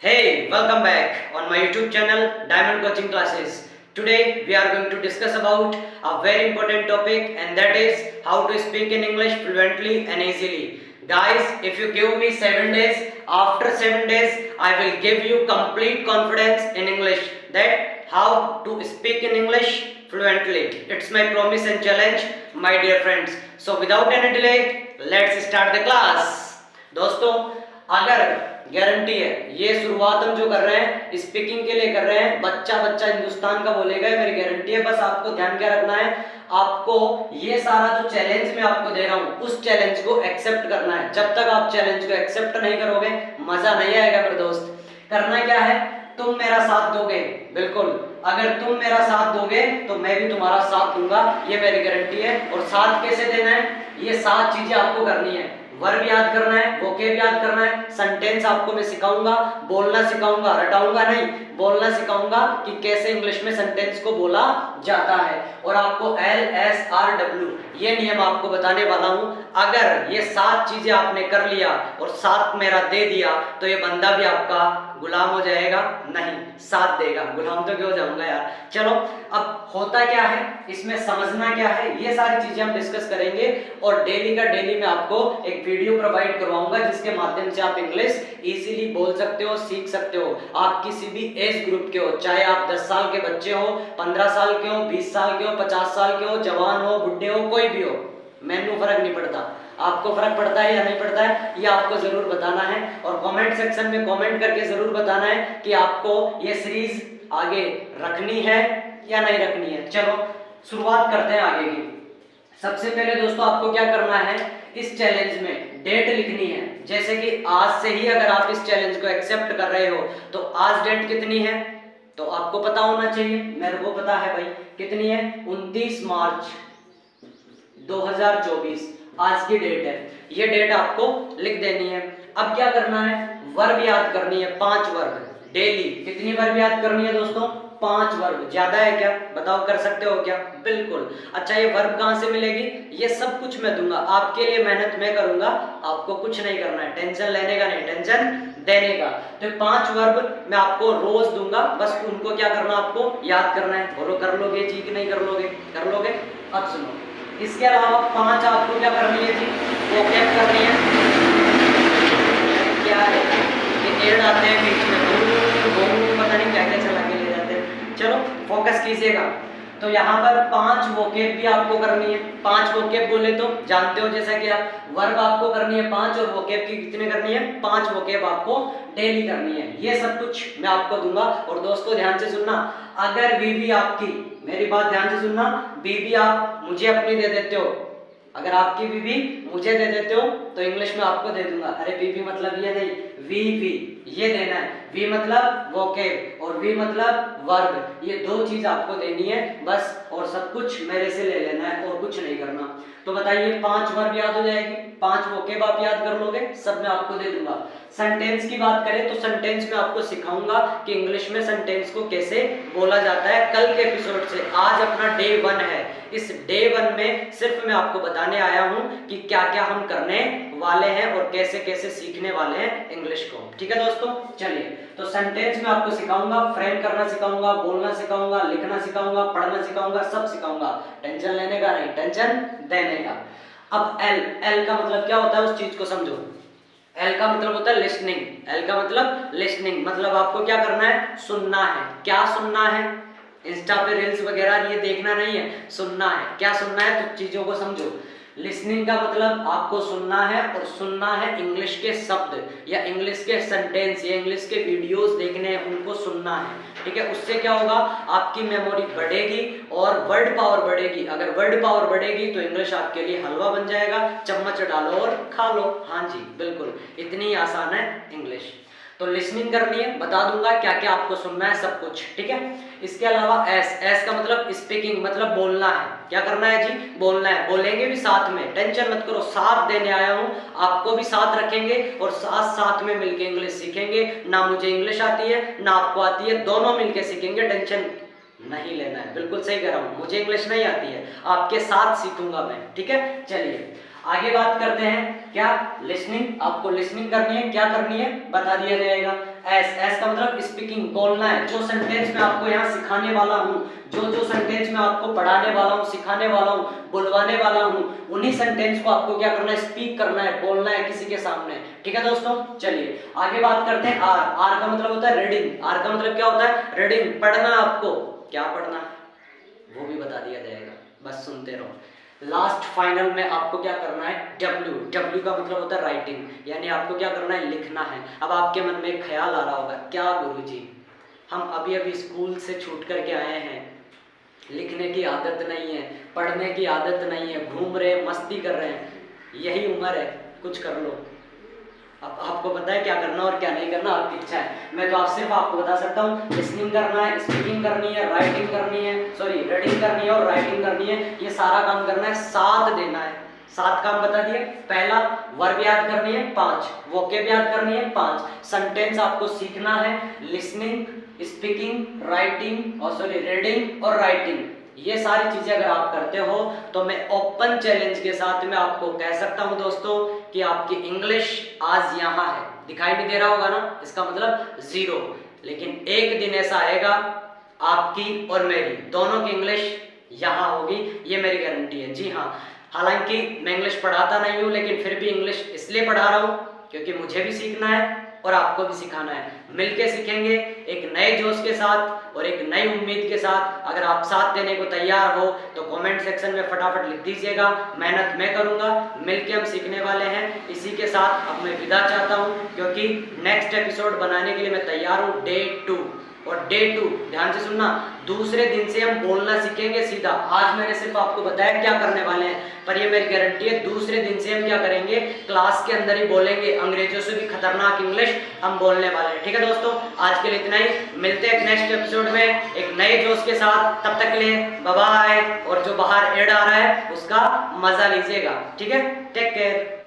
Hey, welcome back on my YouTube channel Diamond Coaching Classes. Today we are going to discuss about a very important topic, and that is how to speak in English fluently and easily. Guys, if you give me 7 days, after 7 days I will give you complete confidence in English, that how to speak in English fluently. It's my promise and challenge, my dear friends. So without any delay, let's start the class. दोस्तों, अगर guarantee है, ये शुरुआत हम जो कर रहे हैं स्पीकिंग के लिए कर रहे हैं, बच्चा बच्चा हिंदुस्तान का बोलेगा, मेरी गारंटी है। बस आपको ध्यान क्या रखना है, आपको ये सारा जो चैलेंज मैं आपको दे रहा हूँ उस चैलेंज को एक्सेप्ट करना है। जब तक आप चैलेंज को एक्सेप्ट नहीं करोगे मजा नहीं आएगा मेरे दोस्त। करना क्या है, तुम मेरा साथ दोगे, बिल्कुल अगर तुम मेरा साथ दोगे तो मैं भी तुम्हारा साथ दूंगा, ये मेरी गारंटी है। और साथ कैसे देना है, ये 7 चीजें आपको करनी है। वर्ब याद करना है, वोकेब याद करना है, सेंटेंस आपको मैं सिखाऊंगा, बोलना सिखाऊंगा, रटाऊंगा नहीं, बोलना सिखाऊंगा कि कैसे इंग्लिश में सेंटेंस को बोला जाता है। और आपको LSRW ये नियम आपको बताने वाला हूं। अगर ये 7 चीजें आपने कर लिया और साथ मेरा दे दिया तो ये बंदा भी आपका गुलाम हो जाएगा, नहीं साथ देगा। गुलाम तो क्यों जाऊंगा यार। चलो, अब होता क्या है, इसमें समझना क्या है, ये सारी चीजें हम डिस्कस करेंगे। और डेली का डेली मैं आपको एक वीडियो प्रोवाइड करवाऊंगा जिसके माध्यम से आप इंग्लिश इजीली बोल सकते हो, सीख सकते हो। आप किसी भी एज ग्रुप के हो, चाहे आप 10 साल के बच्चे हो, 15 साल के हो, 20 साल के हो, 50 साल के हो, जवान हो, बुढ़े हो, कोई भी हो, मैनू फर्क नहीं पड़ता। आपको फर्क पड़ता है या नहीं पड़ता है, ये आपको जरूर बताना है। और कमेंट सेक्शन में कमेंट करके जरूर बताना है कि आपको ये सीरीज आगे रखनी है या नहीं रखनी है। चलो शुरुआत करते हैं आगे की। सबसे पहले दोस्तों आपको क्या करना है, इस चैलेंज में डेट लिखनी है। जैसे कि आज से ही अगर आप इस चैलेंज को एक्सेप्ट कर रहे हो तो आज डेट कितनी है तो आपको पता होना चाहिए, मेरे को पता है भाई कितनी है, 29 मार्च 2024 आज की डेट है। ये डेट आपको लिख देनी है। अब क्या करना है, वर्ब याद करनी है, 5 वर्ब डेली। कितनी वर्ब याद करनी है दोस्तों, 5 वर्ब। ज्यादा है क्या बताओ, कर सकते हो क्या, बिल्कुल। अच्छा, ये वर्ब कहाँ से मिलेगी, ये सब कुछ मैं दूंगा आपके लिए, मेहनत मैं करूंगा, आपको कुछ नहीं करना है, टेंशन लेने का नहीं, टेंशन देने का। तो 5 वर्ब मैं आपको रोज दूंगा, बस उनको क्या करना, आपको याद करना है। बोलो कर लोगे जी कि नहीं कर लोगे, कर लोगे। अब सुनो, इसके अलावा 5 आपको क्या करनी है जी, वोकैब करनी है। क्या है ये एड आते हैं बीच में, पता नहीं क्या क्या चला के ले जाते हैं। चलो फोकस कीजिएगा। तो यहाँ पर 5 वोकैब भी आपको करनी है। 5 वोकैब बोले तो जानते हो, जैसा कि आप वर्ब आपको करनी है 5 और वोकैब की कितने करनी है, 5 वोकैब आपको डेली करनी है। ये सब कुछ मैं आपको दूंगा। और दोस्तों ध्यान से सुनना, अगर बीवी आपकी, मेरी बात ध्यान से सुनना, बीवी आप मुझे अपनी दे देते हो, अगर आपकी बीवी मुझे दे देते हो तो इंग्लिश में आपको दे दूंगा। अरे बीवी मतलब ये नहीं, वी ये देना है। वी मतलब वोकैब और वी मतलब वर्ब, ये 2 चीज आपको देनी है बस। और सब कुछ मेरे से ले लेना है और कुछ नहीं करना। तो बताइए 5 वर्ब याद हो जाएगी, 5 वोकैब आप याद कर लोगे, सब मैं आपको दे दूंगा। सेंटेंस की बात करें तो सेंटेंस में आपको सिखाऊंगा कि इंग्लिश में सेंटेंस को कैसे बोला जाता है कल के एपिसोड से। आज अपना डे 1 है, इस डे 1 में सिर्फ मैं आपको बताने आया हूं कि क्या क्या हम करने वाले हैं और कैसे कैसे सीखने वाले हैं इंग्लिश को। ठीक है दोस्तों, चलिए तो सेंटेंस में आपको सिखाऊंगा, फ्रेम करना सिखाऊंगा, बोलना सिखाऊंगा, लिखना सिखाऊंगा, पढ़ना सिखाऊंगा, सब सिखाऊंगा। टेंशन लेने का नहीं, टेंशन देने का। अब एल का मतलब क्या होता है उस चीज को समझो। एल का मतलब होता है लिसनिंग। एल का मतलब लिसनिंग, मतलब आपको क्या करना है, सुनना है। क्या सुनना है, इंस्टा पे रील्स वगैरह ये देखना नहीं है, सुनना है। क्या सुनना है, तो चीजों को समझो। लिसनिंग का मतलब आपको सुनना है, और सुनना है इंग्लिश के शब्द या इंग्लिश के सेंटेंस या इंग्लिश के वीडियोस देखने हैं, उनको सुनना है। ठीक है, उससे क्या होगा, आपकी मेमोरी बढ़ेगी और वर्ड पावर बढ़ेगी। अगर वर्ड पावर बढ़ेगी तो इंग्लिश आपके लिए हलवा बन जाएगा, चम्मच डालो और खा लो। हाँ जी बिल्कुल, इतनी आसान है इंग्लिश। तो लिसनिंग करनी है, बता दूंगा क्या क्या आपको सुनना है, सब कुछ। ठीक है, इसके अलावा एस का मतलब स्पीकिंग, मतलब बोलना है। क्या करना है जी, बोलना है। बोलेंगे भी साथ में, टेंशन मत करो, साथ देने आया हूं, आपको भी साथ रखेंगे और साथ साथ में मिलके इंग्लिश सीखेंगे। ना मुझे इंग्लिश आती है ना आपको आती है, दोनों मिलके सीखेंगे, टेंशन नहीं लेना है। बिल्कुल सही कह रहा हूं, मुझे इंग्लिश नहीं आती है, आपके साथ सीखूंगा मैं। ठीक है, चलिए आगे बात करते हैं क्या, लिसनिंग। आपको लिसनिंग करनी है, क्या करनी है बता दिया जाएगा। एस का मतलब स्पीकिंग, बोलना है। जो सेंटेंस मैं आपको यहाँ सिखाने वाला हूँ, जो सेंटेंस मैं आपको पढ़ाने वाला हूँ, सिखाने वाला हूँ, बुलवाने वाला हूँ, उन्हीं सेंटेंस को आपको क्या करना है, स्पीक करना है, बोलना है किसी के सामने। ठीक है दोस्तों, चलिए आगे बात करते हैं। आर का मतलब होता है रीडिंग। आर का मतलब क्या होता है, रीडिंग, पढ़ना। आपको क्या पढ़ना है वो भी बता दिया जाएगा, बस सुनते रहो। लास्ट फाइनल में आपको क्या करना है, डब्ल्यू का मतलब होता है राइटिंग, यानी आपको क्या करना है, लिखना है। अब आपके मन में एक ख्याल आ रहा होगा, क्या गुरुजी हम अभी अभी स्कूल से छूट करके आए हैं, लिखने की आदत नहीं है, पढ़ने की आदत नहीं है, घूम रहे मस्ती कर रहे हैं, यही उम्र है, कुछ कर लो। अब आपको पता है क्या करना और क्या नहीं करना, आपकी इच्छा है। मैं तो आप सिर्फ आपको बता सकता हूँ, लिसनिंग करना है, स्पीकिंग करनी है, राइटिंग करनी है, सॉरी रीडिंग करनी है और राइटिंग करनी है। ये सारा काम करना है, 7 देना है। 7 काम बता दिए। पहला, वर्ब याद करनी है 5, वोकेब याद करनी है 5, सेंटेंस आपको सीखना है, लिसनिंग, स्पीकिंग, राइटिंग और सॉरी रीडिंग और राइटिंग। ये सारी चीजें अगर आप करते हो तो मैं ओपन चैलेंज के साथ में आपको कह सकता हूं दोस्तों कि आपकी इंग्लिश आज यहाँ है। दिखाई नहीं दे रहा होगा ना, इसका मतलब 0। लेकिन एक दिन ऐसा आएगा आपकी और मेरी दोनों की इंग्लिश यहाँ होगी, ये मेरी गारंटी है। जी हाँ, हालांकि मैं इंग्लिश पढ़ाता नहीं हूँ, लेकिन फिर भी इंग्लिश इसलिए पढ़ा रहा हूँ क्योंकि मुझे भी सीखना है और आपको भी सिखाना है। मिलके सीखेंगे एक नए जोश के साथ और एक नई उम्मीद के साथ। अगर आप साथ देने को तैयार हो तो कमेंट सेक्शन में फटाफट लिख दीजिएगा, मेहनत मैं करूंगा, मिलके हम सीखने वाले हैं। इसी के साथ अब मैं विदा चाहता हूं क्योंकि नेक्स्ट एपिसोड बनाने के लिए मैं तैयार हूं, डे 2। और डे 2 ध्यान से सुनना, दूसरे दिन से हम बोलना सीखेंगे सीधा। आज मैंने सिर्फ आपको बताया क्या करने वाले हैं, पर ये मेरी गारंटी है दूसरे दिन से हम क्या करेंगे, क्लास के अंदर ही बोलेंगे, अंग्रेजों से भी खतरनाक इंग्लिश हम बोलने वाले हैं। ठीक है दोस्तों, आज के लिए इतना ही, मिलते हैं नेक्स्ट एपिसोड में एक नए जोश के साथ। तब तक के लिए बाय बाय। और जो बाहर एड आ रहा है उसका मजा लीजिएगा, ठीक है, टेक केयर।